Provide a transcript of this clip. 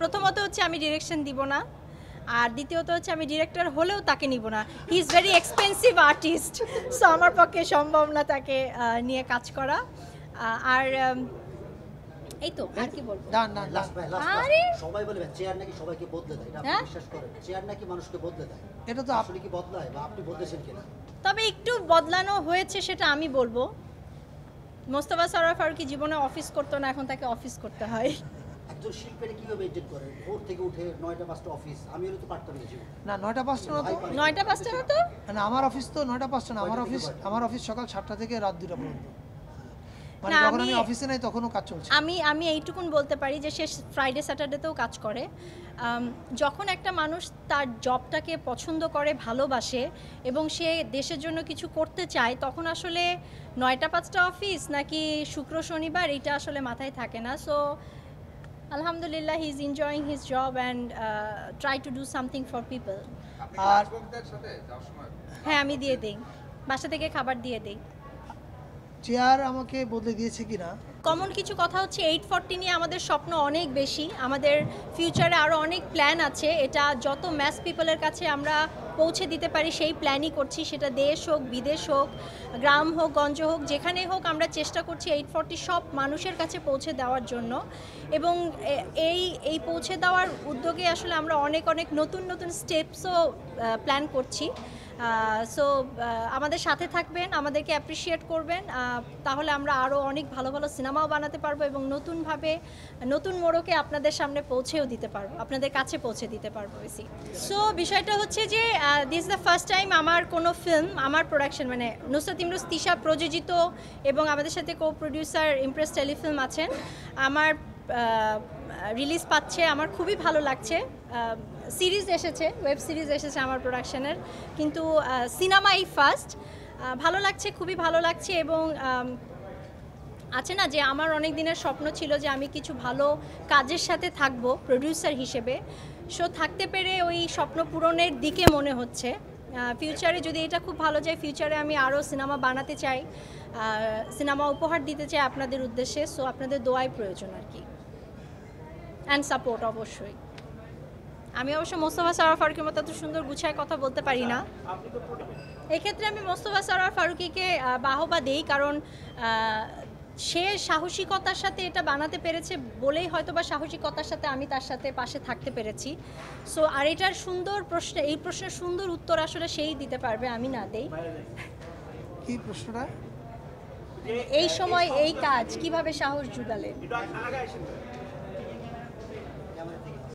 প্রথমত হচ্ছে আমি ডিরেকশন দিব না, আর দ্বিতীয়ত হচ্ছে আমি ডিরেক্টর হলেও তাকে নিব না। He is very expensive artist, so আমার পক্ষে সম্ভব না তাকে নিয়ে কাজ করা। আর এই তো, আর কি বলবো। আরে সবাই বলে চেয়ার নাকি সবাইকে বদলে দেয়, এটা আপনি বিশ্বাস করেন? চেয়ার নাকি মানুষকে বদলে দেয়, এটা তো আসলে কি বদলায় বা আপনি বদলেছেন কিনা? তবে একটু বদলানো হয়েছে সেটা আমি বলবো। মোস্তফা সরোয়ার ফারুকী জীবনে অফিস করতো না, এখন তাকে অফিস করতে হয়। একজন শিল্পীর কিভাবে মেইনটেইন করে? ভোর থেকে উঠে 9টা 5টা অফিস, আমি হলে তো পারতাম না জীবন। না 9টা 5টা না তো, 9টা 5টা না তো, না আমার অফিস তো 9টা 5টা না, আমার অফিস সকাল 7টা থেকে রাত 2টা পর্যন্ত। মানে যখন আমি অফিসে নাই তখনও কাজ চলছে। আমি এইটুকুন বলতে পারি যে সে ফ্রাইডে স্যাটারডেতেও কাজ করে। যখন একটা মানুষ তার জবটাকে পছন্দ করে, ভালোবাসে এবং সে দেশের জন্য কিছু করতে চায়, তখন আসলে 9টা 5টা অফিস নাকি শুক্র শনিবার এটা আসলে মাথায় থাকে না। সো আলহামদুলিল্লাহ, he is enjoying his job and try to do something for people. আর হ্যাঁ, আমি দিয়ে দিই, বাসা থেকে খাবার দিয়ে দিই। চেয়ার আমাকে বদলে দিয়েছে কিনা, কমন কিছু কথা হচ্ছে 840 নিয়ে আমাদের স্বপ্ন অনেক বেশি, আমাদের ফিউচারে আরও অনেক প্ল্যান আছে। এটা যত ম্যাস পিপলের কাছে আমরা পৌঁছে দিতে পারি সেই প্ল্যানই করছি, সেটা দেশ হোক, বিদেশ হোক, গ্রাম হোক, গঞ্জ হোক, যেখানেই হোক আমরা চেষ্টা করছি 840 সব মানুষের কাছে পৌঁছে দেওয়ার জন্য। এবং এই পৌঁছে দেওয়ার উদ্যোগে আসলে আমরা অনেক নতুন স্টেপসও প্ল্যান করছি। সো আমাদের সাথে থাকবেন, আমাদেরকে অ্যাপ্রিসিয়েট করবেন, তাহলে আমরা আরও অনেক ভালো সিনেমাও বানাতে পারবো এবং নতুনভাবে নতুন মোড়কে আপনাদের সামনে পৌঁছেও দিতে পারবো, আপনাদের কাছে পৌঁছে দিতে পারবো বেশি। সো বিষয়টা হচ্ছে যে দিস দ্য ফার্স্ট টাইম আমার কোনো ফিল্ম, আমার প্রোডাকশন মানে নুসরাত ইমরোজ তিশা প্রযোজিত এবং আমাদের সাথে কো প্রডিউসার ইমপ্রেস টেলিফিল্ম আছেন, আমার রিলিজ পাচ্ছে। আমার খুবই ভালো লাগছে। সিরিজ এসেছে, ওয়েব সিরিজ এসেছে আমার প্রোডাকশনের, কিন্তু সিনেমা এই ফার্স্ট। ভালো লাগছে, খুবই ভালো লাগছে। এবং আছে না যে আমার অনেক দিনের স্বপ্ন ছিল যে আমি কিছু ভালো কাজের সাথে থাকবো প্রোডিউসার হিসেবে। সো থাকতে পেরে ওই স্বপ্ন পূরণের দিকে মনে হচ্ছে। ফিউচারে যদি এটা খুব ভালো যায়, ফিউচারে আমি আরও সিনেমা বানাতে চাই, সিনেমা উপহার দিতে চাই আপনাদের উদ্দেশ্যে। সো আপনাদের দোয়াই প্রয়োজন আর কি, অ্যান্ড সাপোর্ট অবশ্যই। আমি অবশ্য মোস্তফা সরোয়ার ফারুকীর মতো এত সুন্দর গুছায় কথা বলতে পারি না। এক্ষেত্রে আমি মোস্তফা সরোয়ার ফারুকীকে বাহবা দেই, কারণ সে সাহসিকতার সাথে এটা বানাতে পেরেছে বলেই হয়তো বা সাহসিকতার সাথে আমি তার সাথে পাশে থাকতে পেরেছি। সো আর এটার সুন্দর প্রশ্ন, এই প্রশ্নের সুন্দর উত্তর আসলে সেই দিতে পারবে, আমি না দেই। কি প্রশ্নটা? এই সময় এই কাজ কিভাবে সাহস জুগালে?